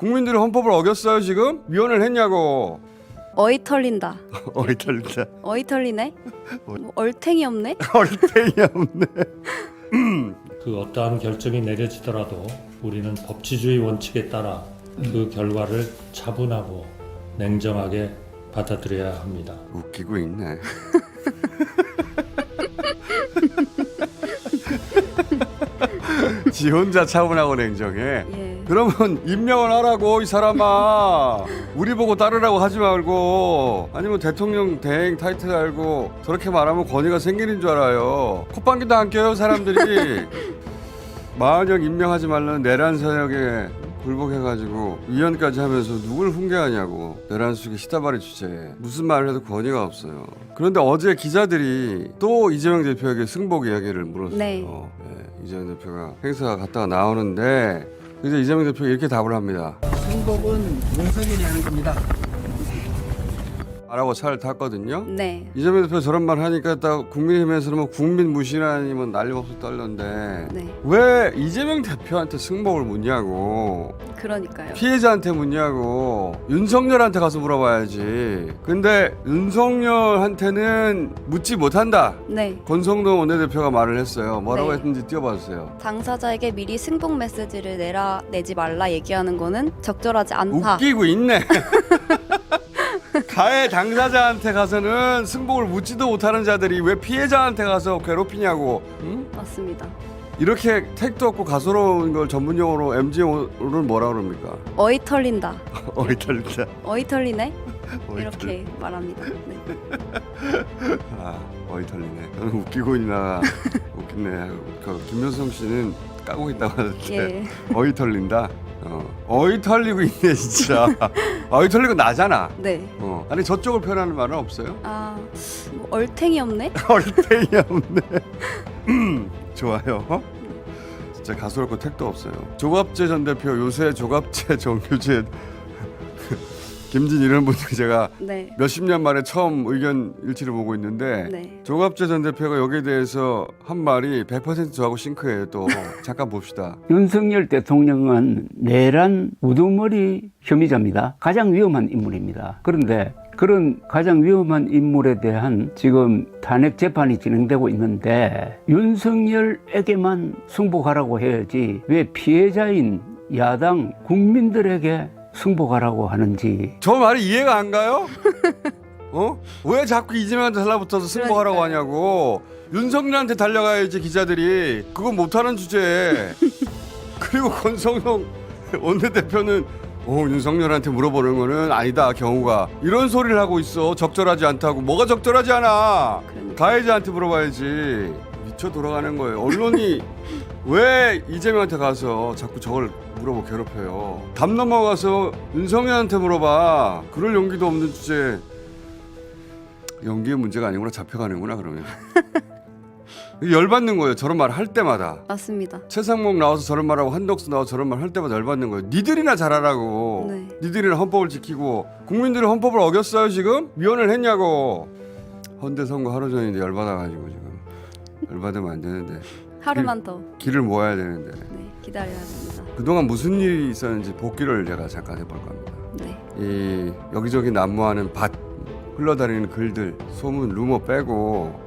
국민들이 헌법을 어겼어요 지금? 위헌을 했냐고. 어이 털린다. 어이 털린다. 어이 털리네? 뭐 얼탱이 없네? 얼탱이 없네. 그 어떠한 결정이 내려지더라도 우리는 법치주의 원칙에 따라 그 결과를 차분하고 냉정하게 받아들여야 합니다. 웃기고 있네. 지 혼자 차분하고 냉정해. 예. 그러면 임명을 하라고 이 사람아. 우리 보고 따르라고 하지 말고 아니면 대통령 대행 타이틀 알고 저렇게 말하면 권위가 생기는 줄 알아요. 콧방귀도 안 껴요 사람들이. 마흔형 임명하지 말라는 내란 세력에 굴복해가지고 위원까지 하면서 누굴 훈계하냐고. 내란 수계 시다바리 주제에 무슨 말을 해도 권위가 없어요. 그런데 어제 기자들이 또 이재명 대표에게 승복 이야기를 물었어요. 네. 이재명 대표가 행사 갔다가 나오는데 이제 이재명 대표가 이렇게 답을 합니다. 승복은 윤석열이 하는 겁니다. 라고 차를 탔거든요. 네. 이재명 대표 저런 말 하니까 딱 국민의힘에서는 뭐 국민 무시라니면 난리법석 떨렸는데 네. 왜 이재명 대표한테 승복을 묻냐고. 그러니까요. 피해자한테 묻냐고. 윤석열한테 가서 물어봐야지. 근데 윤석열한테는 묻지 못한다. 네. 권성동 원내대표가 말을 했어요. 뭐라고 네. 했는지 띄워봐주세요. 당사자에게 미리 승복 메시지를 내지 말라 얘기하는 거는 적절하지 않다. 웃기고 있네. 가해 당사자한테 가서는 승복을 묻지도 못하는 자들이 왜 피해자한테 가서 괴롭히냐고. 응? 맞습니다. 이렇게 택도 없고 가소로운 걸 전문용어로 MGO는 뭐라 그럽니까? 어이 털린다. 어이 털린다. 어이 털리네? 어이 이렇게 말합니다. 네. 아, 어이 털리네. 저는 웃기고 있나 웃겠네. 그 김효성 씨는 까고 있다고 하는데 예. 어이 털린다. 어이 털리고 있네 진짜. 어이 털리고 나잖아. 네. 아니 저쪽을 표현하는 말은 없어요? 아, 뭐 얼탱이 없네? 얼탱이 없네. 좋아요. 진짜 가소롭고 택도 없어요. 조갑재 전 대표 요새 조갑재 정규재 김진 이런 분들 제가 네. 몇십 년 만에 처음 의견 일치를 보고 있는데 네. 조갑재 전 대표가 여기에 대해서 한 말이 100% 저하고 싱크해요. 또 잠깐 봅시다. 윤석열 대통령은 내란 우두머리 혐의자입니다. 가장 위험한 인물입니다. 그런데 그런 가장 위험한 인물에 대한 지금 탄핵 재판이 진행되고 있는데 윤석열에게만 승복하라고 해야지 왜 피해자인 야당 국민들에게 승복하라고 하는지. 저 말이 이해가 안 가요? 왜 자꾸 이재명한테 달라붙어서 승복하라고 그러니까요. 하냐고. 윤석열한테 달려가야지 기자들이. 그건 못하는 주제에. 그리고 권성동 원내대표는 윤석열한테 물어보는 거는 아니다 경우가. 이런 소리를 하고 있어. 적절하지 않다고. 뭐가 적절하지 않아. 그러니까. 가해자한테 물어봐야지. 미쳐 돌아가는 거예요. 언론이 왜 이재명한테 가서 자꾸 저걸 물어보고 괴롭혀요. 담 넘어가서 윤석열한테 물어봐. 그럴 용기도 없는 주제에. 연기의 문제가 아니구나. 잡혀가는구나 그러면. 열받는 거예요. 저런 말 할 때마다. 맞습니다. 최상목 나와서 저런 말하고 한덕수 나와서 저런 말 할 때마다 열받는 거예요. 니들이나 잘하라고. 네. 니들이나 헌법을 지키고. 국민들이 헌법을 어겼어요 지금? 위헌을 했냐고. 헌대 선거 하루 전인데 열받아가지고 지금. 열받으면 안 되는데. 하루만 더. 길을 모아야 되는데. 네. 기다려야 됩니다. 그동안 무슨 일이 있었는지 복기를 제가 잠깐 해볼 겁니다. 네. 이 여기저기 난무하는 밭, 흘러다니는 글들, 소문, 루머 빼고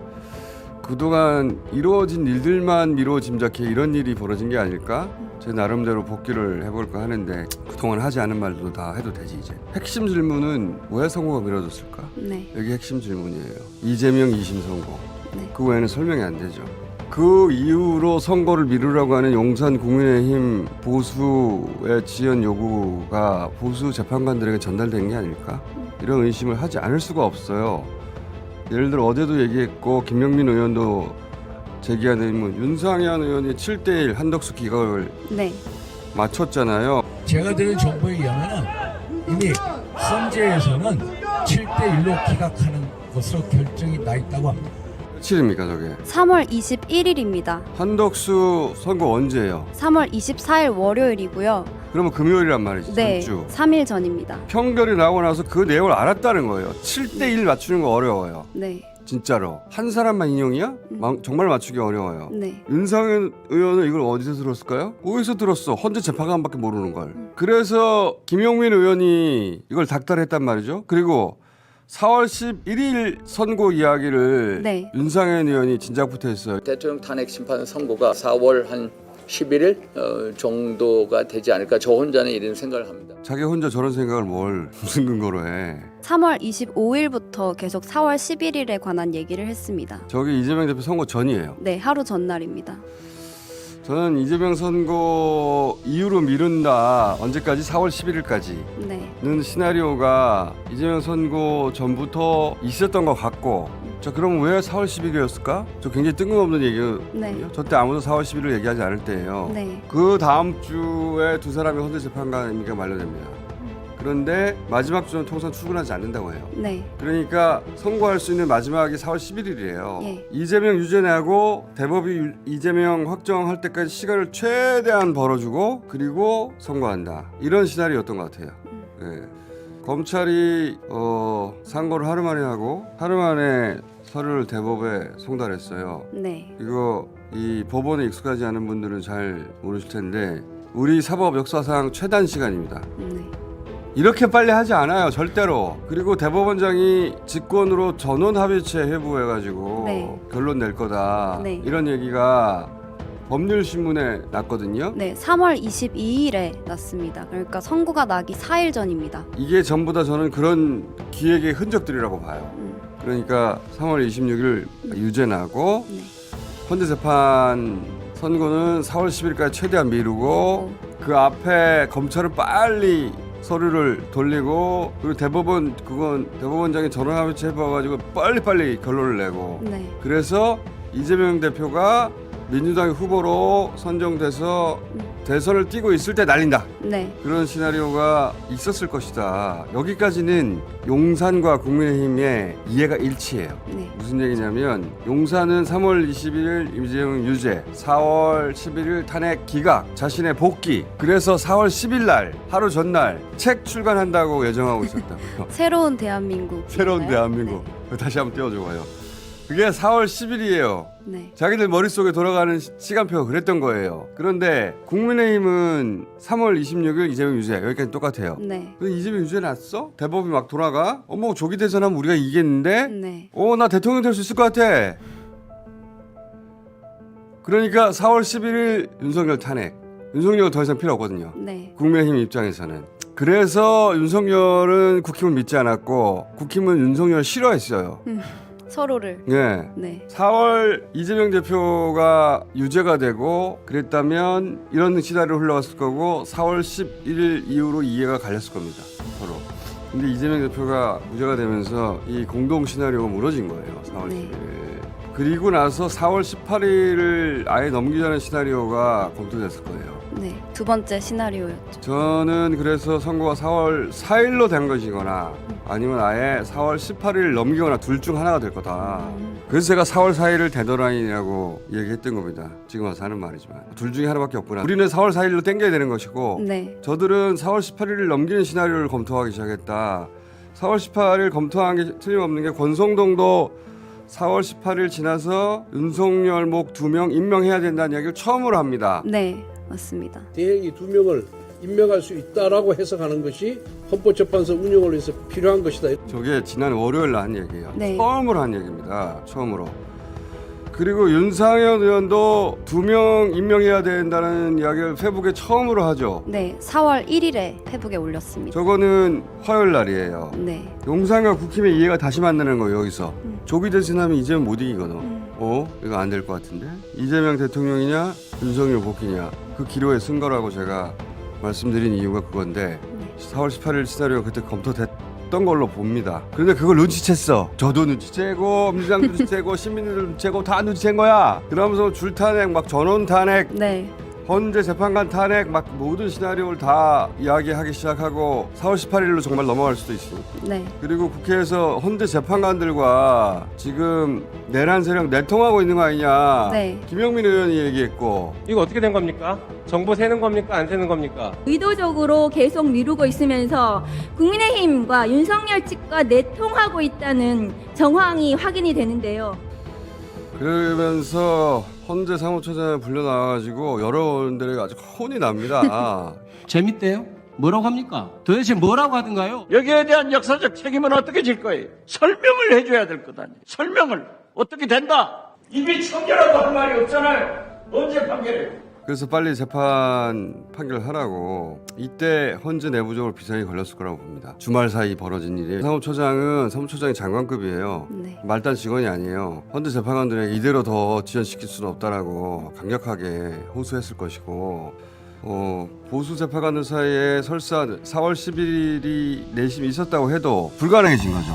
그동안 이루어진 일들만 미뤄 짐작해 이런 일이 벌어진 게 아닐까? 제 나름대로 복기를 해볼까 하는데 그동안 하지 않은 말도 다 해도 되지 이제. 핵심 질문은 왜 선거가 미뤄졌을까? 네. 여기 핵심 질문이에요. 이재명 2심 선거. 네. 그 외에는 설명이 안 되죠. 그 이후로 선거를 미루라고 하는 용산 국민의힘 보수의 지연 요구가 보수 재판관들에게 전달된 게 아닐까? 이런 의심을 하지 않을 수가 없어요. 예를 들어 어제도 얘기했고 김영민 의원도 제기한 의문, 윤상현 의원이 7대1 한덕수 기각을 네. 맞췄잖아요. 제가 들은 정보에 의하면 이미 헌재에서는 7대1로 기각하는 것으로 결정이 나 있다고 합니다. 며칠입니까 저게? 3월 21일입니다. 한덕수 선거 언제예요? 3월 24일 월요일이고요. 그러면 금요일이란 말이지. 네. 전주. 3일 전입니다. 평결이 나오고 나서 그 내용을 알았다는 거예요. 7대1 맞추는 거 어려워요. 네. 진짜로. 한 사람만 인용이야? 정말 맞추기 어려워요. 네. 윤상현 의원은 이걸 어디서 들었을까요? 어디서 들었어? 헌재 재판관밖에 모르는 걸. 그래서 김용민 의원이 이걸 닥달했단 말이죠. 그리고 4월 11일 선고 이야기를 네. 윤상현 의원이 진작부터 했어요. 대통령 탄핵 심판 선고가 4월 한 11일 정도가 되지 않을까 저 혼자는 이런 생각을 합니다. 자기 혼자 저런 생각을 무슨 근거로 해. 3월 25일부터 계속 4월 11일에 관한 얘기를 했습니다. 저기 이재명 대표 선거 전이에요. 네, 하루 전날입니다. 저는 이재명 선거 이후로 미룬다. 언제까지? 4월 11일까지는 네. 시나리오가 이재명 선거 전부터 있었던 것 같고, 자 그럼 왜 4월 10일이었을까? 저 굉장히 뜬금없는 얘기거든요. 네. 저 때 아무도 4월 10일을 얘기하지 않을 때예요. 네. 그 다음 주에 두 사람이 헌재 재판관 임기가 만료됩니다. 그런데 마지막 주는 통상 출근하지 않는다고 해요. 네. 그러니까 선고할 수 있는 마지막이 4월 11일이에요. 예. 이재명 유죄 내고 대법이 이재명 확정할 때까지 시간을 최대한 벌어주고 그리고 선고한다. 이런 시나리오였던 것 같아요. 예. 검찰이 상고를 하루 만에 하고 하루 만에 서류를 대법에 송달했어요. 네. 이거 이 법원에 익숙하지 않은 분들은 잘 모르실 텐데 우리 사법 역사상 최단 시간입니다. 네. 이렇게 빨리 하지 않아요, 절대로. 그리고 대법원장이 직권으로 전원 합의체 회부해가지고 네. 결론 낼 거다. 네. 이런 얘기가 법률신문에 났거든요. 네, 3월 22일에 났습니다. 그러니까 선고가 나기 4일 전입니다. 이게 전부 다 저는 그런 기획의 흔적들이라고 봐요. 그러니까 3월 26일 유죄 나고 네. 헌재 재판 선고는 4월 10일까지 최대한 미루고 그 앞에 검찰은 빨리 서류를 돌리고 그리고 대법원장이 전원합의체 해봐가지고 빨리빨리 결론을 내고 네. 그래서 이재명 대표가 민주당의 후보로 선정돼서 대선을 뛰고 있을 때 날린다. 네. 그런 시나리오가 있었을 것이다. 여기까지는 용산과 국민의힘의 이해가 일치해요. 네. 무슨 얘기냐면 용산은 3월 20일 이재명 유죄, 4월 11일 탄핵 기각, 자신의 복귀. 그래서 4월 10일 날 하루 전날 책 출간한다고 예정하고 있었다고요. 새로운 대한민국. 새로운 대한민국. 다시 한번 띄워줘봐요. 그게 4월 10일이에요. 네. 자기들 머릿속에 돌아가는 시간표가 그랬던 거예요. 그런데 국민의힘은 3월 26일 이재명 유죄 여기까지 똑같아요. 네. 근데 이재명 유죄 났어? 대법이 막 돌아가? 어머 조기 대선하면 우리가 이기겠는데? 네. 나 대통령 될 수 있을 것 같아. 그러니까 4월 11일 윤석열 탄핵. 윤석열은 더 이상 필요 없거든요. 네. 국민의힘 입장에서는. 그래서 윤석열은 국힘을 믿지 않았고 국힘은 윤석열 싫어했어요. 서로를. 예. 네. 4월 이재명 대표가 유죄가 되고 그랬다면 이런 시나리오로 흘러갔을 거고 4월 11일 이후로 이해가 갈렸을 겁니다. 서로. 근데 이재명 대표가 무죄가 되면서 이 공동 시나리오가 무너진 거예요. 4월 네. 11일. 그리고 나서 4월 18일을 아예 넘기자는 시나리오가 검토됐을 거예요. 네. 두 번째 시나리오였죠. 저는 그래서 선고가 4월 4일로 된 것이거나 아니면 아예 4월 18일 넘기거나 둘 중 하나가 될 거다. 그래서 제가 4월 4일을 데드라인이라고 얘기했던 겁니다. 지금 와서 하는 말이지만 둘 중에 하나밖에 없구나. 우리는 4월 4일로 땡겨야 되는 것이고 네. 저들은 4월 18일을 넘기는 시나리오를 검토하기 시작했다. 4월 18일 검토한 게 틀림없는 게 권성동도 4월 18일 지나서 윤석열 목 2명 임명해야 된다는 이야기를 처음으로 합니다. 네. 맞습니다. 대행이 2명을 임명할 수 있다라고 해석하는 것이 헌법재판소 운영을 위해서 필요한 것이다. 저게 지난 월요일 날 한 얘기예요. 네. 처음으로 한 얘기입니다. 처음으로. 그리고 윤상현 의원도 2명 임명해야 된다는 이야기를 페북에 처음으로 하죠. 네. 4월 1일에 페북에 올렸습니다. 저거는 화요일 날이에요. 네. 용산과 국힘의 이해가 다시 만나는 거예요. 여기서. 조기 대선하면 이재명 못 이기거든. 이거 안 될 것 같은데. 이재명 대통령이냐 윤석열 복귀냐 그 기로에 쓴 거라고 제가 말씀드린 이유가 그건데 4월 18일 시나리오가 그때 검토됐던 걸로 봅니다. 그런데 그걸 눈치챘어. 저도 눈치채고 민주당 눈치채고 시민들 눈치채고 다 눈치챈 거야. 그러면서 줄탄핵 막 전원 탄핵 네. 헌재 재판관 탄핵 막 모든 시나리오를 다 이야기하기 시작하고 4월 18일로 정말 넘어갈 수도 있습니다. 네. 그리고 국회에서 헌재 재판관들과 지금 내란 세력 내통하고 있는 거 아니냐. 네. 김영민 의원이 얘기했고 이거 어떻게 된 겁니까? 정보 새는 겁니까? 안 새는 겁니까? 의도적으로 계속 미루고 있으면서 국민의힘과 윤석열 측과 내통하고 있다는 정황이 확인이 되는데요. 그러면서 헌재 사무처장을 불러 나와가지고 여러 의원들에게 아주 혼이 납니다. 재밌대요? 뭐라고 합니까? 도대체 뭐라고 하던가요? 여기에 대한 역사적 책임은 어떻게 질 거예요? 설명을 해줘야 될 것 아니에요. 설명을 어떻게 된다? 입이 청결하고 할 말이 없잖아요. 언제 판결해요? 그래서 빨리 재판 판결하라고. 이때 헌재 내부적으로 비상이 걸렸을 거라고 봅니다. 주말 사이 벌어진 일이. 사무처장이 장관급이에요. 네. 말단 직원이 아니에요. 헌재 재판관들에게 이대로 더 지연시킬 수는 없다라고 강력하게 호소했을 것이고, 보수 재판관들 사이에 설사 4월 11일이 내심이 있었다고 해도 불가능해진 거죠.